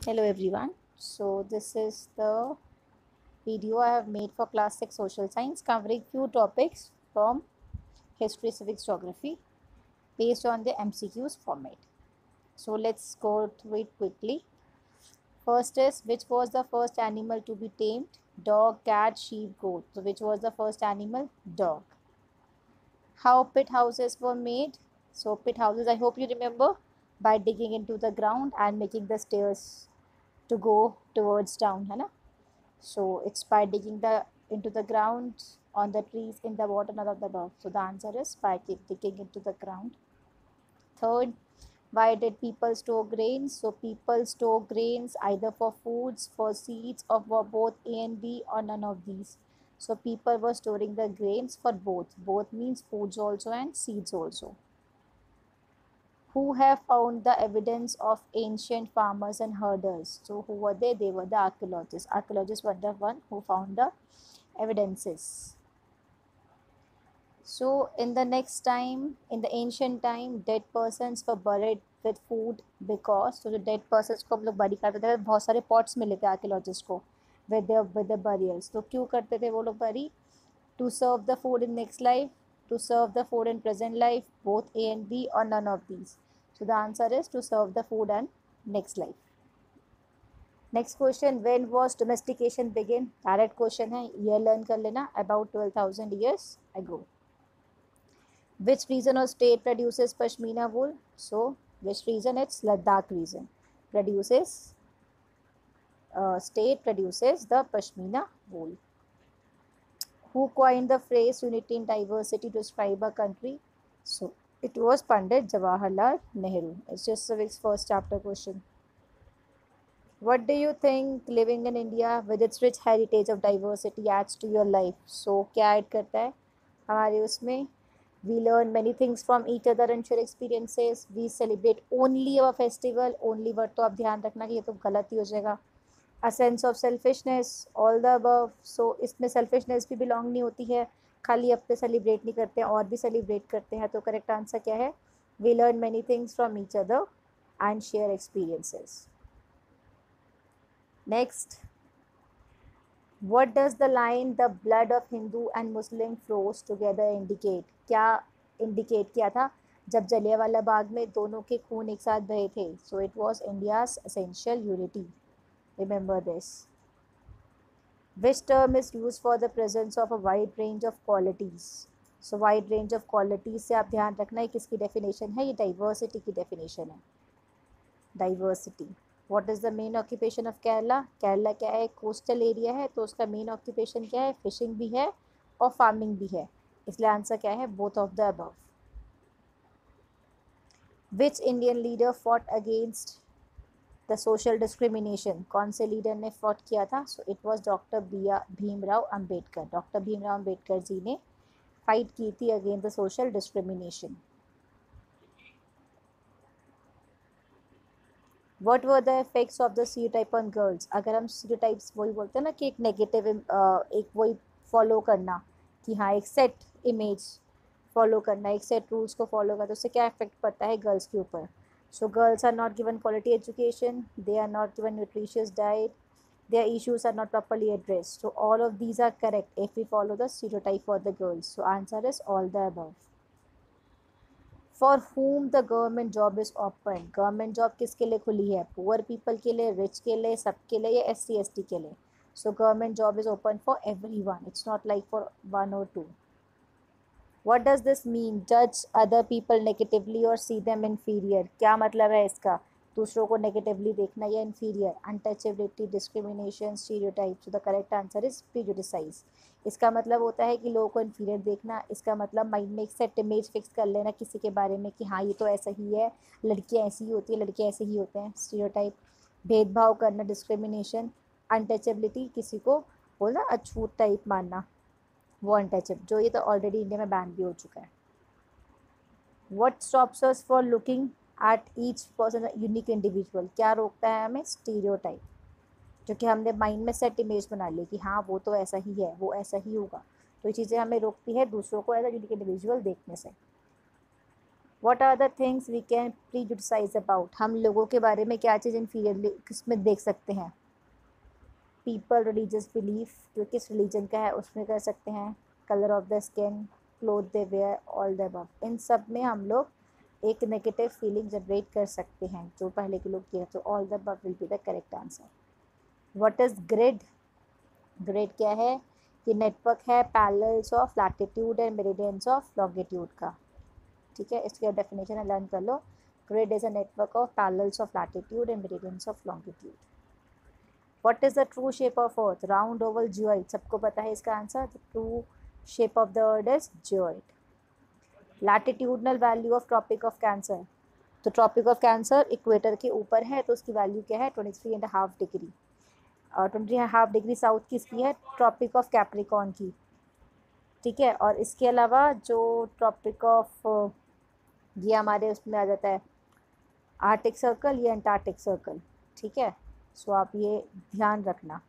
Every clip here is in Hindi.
Hello everyone. So this is the video I have made for class 6 social science covering few topics from history, civics, geography based on the MCQs format. So let's go through it quickly. First is which was the first animal to be tamed? Dog, cat, sheep, goat. So which was the first animal? Dog. How pit houses were made? So pit houses, I hope you remember, by digging into the ground and making the stairs to go towards down, है ना? So it's by digging the into the ground on the trees in the water, not on the above. So the answer is by digging into the ground. Third, why did people store grains? So people store grains either for foods, for seeds, or for both A and B, or none of these. So people were storing the grains for both. Both means foods also and seeds also. Who have found the evidence of ancient farmers and herders? So who were they? They were the archaeologists. Archaeologists were the one who found the evidences. So in the next time, in the ancient time, dead persons were buried with food because so the dead persons को हम लोग bury करते थे. बहुत सारे pots मिले थे archaeologists को with the burials. तो क्यों करते थे वो लोग bury? To serve the food in next life, to serve the food in present life, both A and B, or none of these. So the answer is to serve the food and next life. Next question, when was domestication begin? Direct question है, year learn कर लेना. About 12,000 years ago. Which region or state produces pashmina wool? So which region? It's Ladakh region. Produces state produces the pashmina wool. Who coined the phrase unity in diversity to describe a country? So it was Pandit Jawaharlal Nehru. It's just civics first chapter question. What do you think living in India with its rich heritage of diversity adds to your life? So क्या ऐड करता है हमारे उसमें? We learn many things from each other and share experiences. We celebrate only our festival. Only word तो आप ध्यान रखना कि ये तो गलत ही हो जाएगा. A sense of selfishness, all the above. So इसमें selfishness भी belong नहीं होती है. खाली अपने सेलिब्रेट नहीं करते हैं और भी सेलिब्रेट करते हैं. तो करेक्ट आंसर क्या है? We learn many things from each other and share experiences. Next, what does the line the blood of Hindu and Muslim flows together indicate? क्या indicate किया था जब जलियांवाला बाग में दोनों के खून एक साथ बहे थे? So it was India's essential unity. Remember this. Which term is used for the presence of a wide range of qualities? So wide range of qualities से आप ध्यान रखना है किसकी definition है? ये diversity की definition है. Diversity. What is the main occupation of Kerala? Kerala क्या है? कोस्टल एरिया है तो उसका मेन ऑक्यूपेशन क्या है? फिशिंग भी है और फार्मिंग भी है. इसलिए आंसर क्या है? Both of the above. Which Indian leader fought against the social discrimination? कौन से लीडर ने फॉट किया था? So it was doctor Bhimrao Ambedkar. Doctor Bhimrao Ambedkar ji ने फाइट की थी against the social discrimination. What were the effects of the stereotype on girls? अगर हम स्टीरियोटाइप्स वही बोलते हैं ना कि एक नेगेटिव एक वही फॉलो करना कि हाँ एक सेट इमेज फॉलो करना, एक सेट रूल्स को फॉलो करना, तो उससे क्या इफेक्ट पड़ता है गर्ल्स के ऊपर? So girls are not given quality education, they are not given nutritious diet, their issues are not properly addressed. So all of these are correct if we follow the stereotype for the girls. So answer is all the above. For whom the government job is open? Government job किसके लिए खुली है? पुअर पीपल के लिए, रिच के लिए, सबके लिए, या SC ST के लिए? So government job is open for everyone. It's not like for one or two. What does this mean? जज other people negatively or see them inferior. क्या मतलब है इसका? दूसरों को नेगेटिवली देखना या inferior. Untouchability, discrimination, stereotype. So the correct answer is prejudice. इसका मतलब होता है कि लोगों को इन्फीरियर देखना. इसका मतलब माइंड में एक सेट इमेज फिक्स कर लेना किसी के बारे में कि हाँ ये तो ऐसा ही है, लड़कियाँ ऐसी ही होती है, लड़के ऐसे ही होते हैं. स्टीरियोटाइप. भेदभाव करना, डिस्क्रिमिनेशन. अनटचेबिलिटी, किसी को बोलना अछूत टाइप मानना, वो अनटचेबल, जो ये तो ऑलरेडी इंडिया में बैन भी हो चुका है. What stops us for looking at each person unique individual? क्या रोकता है हमें? स्टीरियोटाइप. जो कि हमने माइंड में सेट इमेज बना ली कि हाँ वो तो ऐसा ही है, वो ऐसा ही होगा. तो ये चीज़ें हमें रोकती है दूसरों को एज अ यूनिक इंडिविजुअल देखने से. What are the things we can prejudice about, हम लोगों के बारे में क्या चीज़ इन्फीरियरली किसमें देख सकते हैं। पीपल, रिलीजियस बिलीफ, जो किस रिलीजन का है उसमें कर सकते हैं। Colour of the skin, cloth they wear, all the above, इन सब में हम लोग एक नेगेटिव फीलिंग जनरेट कर सकते हैं जो पहले के लोग किए। तो all the above will be the correct answer. What is grid? Grid क्या है? ये नेटवर्क है parallels of latitude and meridians of longitude का। ठीक है, इसकी डेफिनेशन लर्न कर लो। Grid is a network of parallels of latitude and meridians of longitude. What is the true shape of earth? Round, oval, geoid, सबको पता है इसका answer. The true shape of the earth is geoid. Latitudinal value of tropic of cancer, तो ट्रॉपिक ऑफ कैंसर इक्वेटर के ऊपर है तो उसकी वैल्यू क्या है? 23.5 डिग्री। और 20.5 डिग्री साउथ किसकी है? ट्रॉपिक ऑफ कैप्रिकॉर्न की। ठीक है, और इसके अलावा जो ट्रॉपिक ऑफ ये हमारे उसमें आ जाता है आर्टिक सर्कल, ये अंटार्कटिक सर्कल। ठीक है, सो आप ये ध्यान रखना।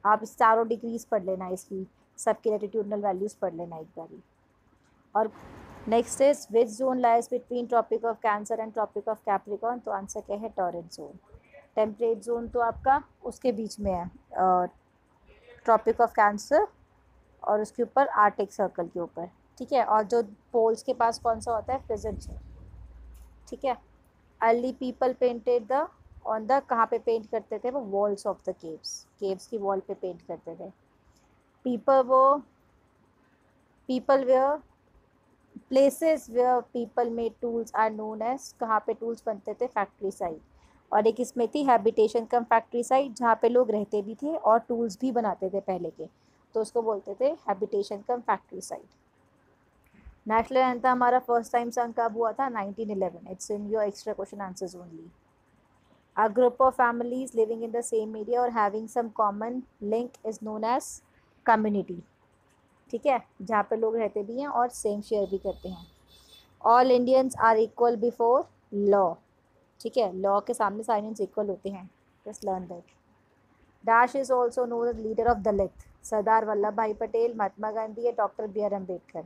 आप इस चारों डिग्रीज पढ़ लेना, इसकी सबकी लैटिट्यूडनल वैल्यूज़ पढ़ लेना एक बारी। और next is which zone lies between tropic of cancer and tropic of capricorn, तो आंसर क्या है? Torrent zone. टेम्परेट जोन तो आपका उसके बीच में है, ट्रॉपिक ऑफ कैंसर और उसके ऊपर आर्टिक सर्कल के ऊपर। ठीक है, और जो पोल्स के पास कौन सा होता है? Frigid zone. ठीक है, early people painted the on the, कहाँ पे पेंट करते थे वो? Walls of the caves, caves की वॉल पे पेंट करते थे। People where places where people made tools are known as, कहाँ पे टूल्स बनते थे? Factory side. और एक इसमें थी हैबिटेशन कम फैक्ट्री साइड, जहाँ पे लोग रहते भी थे और टूल्स भी बनाते थे पहले के, तो उसको बोलते थे हैबिटेशन कम फैक्ट्री साइड। नेशनल एंथम हमारा फर्स्ट टाइम संग कब हुआ था? 1911। It's in your extra question answers only. A group of families living in the same area or having some common link is known as community। ठीक है, जहाँ पे लोग रहते भी हैं और सेम शेयर भी करते हैं। All Indians are equal before law. ठीक है, लॉ के सामने सारे इंडियंस इक्वल होते हैं। Just learn that. Dash is also known as leader of Dalit. Sardar Vallabh Bhai Patel, Mahatma Gandhi या doctor B R Ambedkar.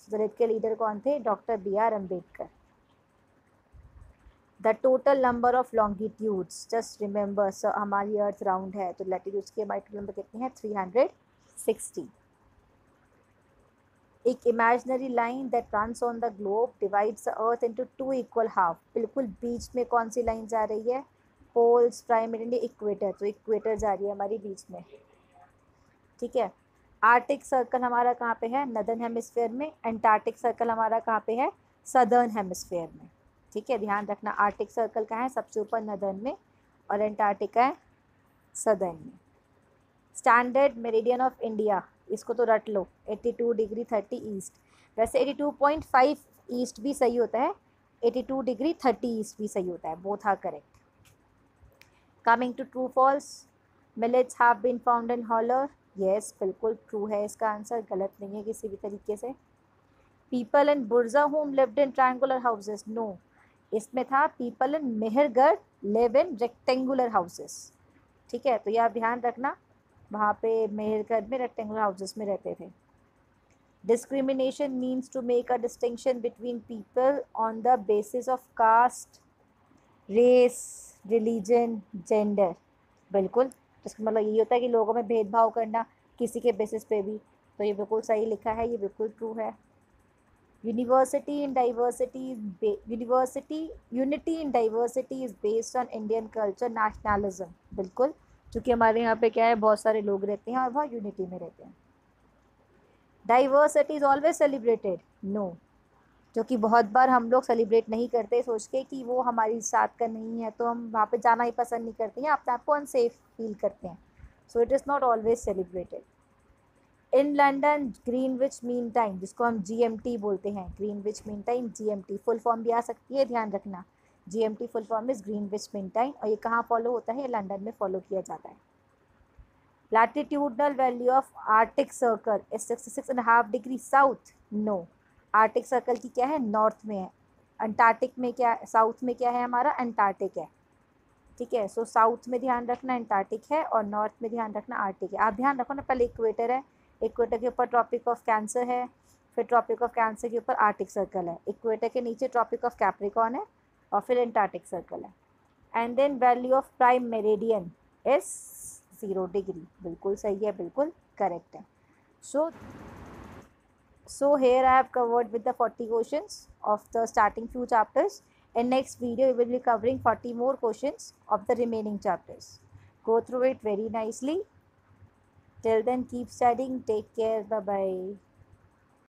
Dalit के लीडर कौन थे? Doctor B R Ambedkar. The total number of longitudes, just remember हमारी अर्थ राउंड है तो लैटिट्यूड्स के हमारे टोटल नंबर कितने हैं? 360। एक imaginary line that runs on the globe divides the earth into 2 equal half, बिल्कुल बीच में कौन सी लाइन जा रही है? पोल्स, प्राइम मेरिडियन, इक्वेटर, तो इक्वेटर जा रही है हमारी बीच में। ठीक है, आर्टिक सर्कल हमारा कहाँ पे है? नदर्न हेमिस्फेयर में। एंटार्क्टिक सर्कल हमारा कहाँ पे है? सदर्न हेमिस्फेयर में। ठीक है, ध्यान रखना, आर्टिक सर्कल कहाँ है? सबसे ऊपर नदर्न में, और एंटार्क्टिका है सदर्न में। स्टैंडर्ड मेरिडियन ऑफ इंडिया, इसको तो रट लो, 82 डिग्री 30 ईस्ट। वैसे 82.5 ईस्ट भी सही होता है, 82 डिग्री 30 ईस्ट भी सही होता है, both are correct. Coming to true false, millets have been found in Hallur, yes बिल्कुल ट्रू है इसका आंसर, गलत नहीं है किसी भी तरीके से। People in Burzahom lived in triangular houses, no, इसमें था people in Mehrgarh live in rectangular houses. ठीक है, तो ये आप ध्यान रखना, वहाँ पे मेहरगढ़ में रेक्टेंगुलर हाउसेस में रहते थे। Discrimination means to make a distinction between people on the basis of caste, race, religion, gender, बिल्कुल, इसका मतलब यही होता है कि लोगों में भेदभाव करना किसी के बेसिस पे भी, तो ये बिल्कुल सही लिखा है, ये बिल्कुल ट्रू है। Unity in diversity is based on Indian culture nationalism, बिल्कुल, क्योंकि हमारे यहाँ पे क्या है, बहुत सारे लोग रहते हैं और वह यूनिटी में रहते हैं। Diversity is always celebrated, no, क्योंकि बहुत बार हम लोग सेलिब्रेट नहीं करते सोच के कि वो हमारी साथ का नहीं है, तो हम वहाँ पे जाना ही पसंद नहीं करते हैं, अपने आप को अनसेफ फील करते हैं, so it is not always celebrated. In London Greenwich mean time, जिसको हम GMT बोलते हैं, Greenwich mean time, GMT full form भी आ सकती है, ध्यान रखना, GMT full form is Greenwich mean time, और ये कहाँ फॉलो होता है? लंदन में फॉलो किया जाता है। Latitudinal value of arctic circle is 66.5 degree south, no, arctic circle की क्या है? नॉर्थ में है। अंटार्कटिक में क्या, साउथ में क्या है हमारा? अंटार्कटिक है। ठीक है, सो साउथ में ध्यान रखना अंटार्कटिक है और नॉर्थ में ध्यान रखना आर्टिक है। आप ध्यान रखो ना, पहले इक्वेटर है, इक्वेटर के ऊपर ट्रॉपिक ऑफ कैंसर है, फिर ट्रॉपिक ऑफ कैंसर के ऊपर आर्टिक सर्कल है, इक्वेटर के नीचे ट्रॉपिक ऑफ कैप्रिकॉर्न है, और फिर एंटार्क्टिक सर्कल है। And then value of prime meridian is 0 degree. बिल्कुल सही है, बिल्कुल करेक्ट है। So here I have covered with the 40 questions of the starting few chapters. In next video we will be covering 40 more questions of the remaining chapters. Go through it very nicely. Till then, keep studying. Take care. Bye bye.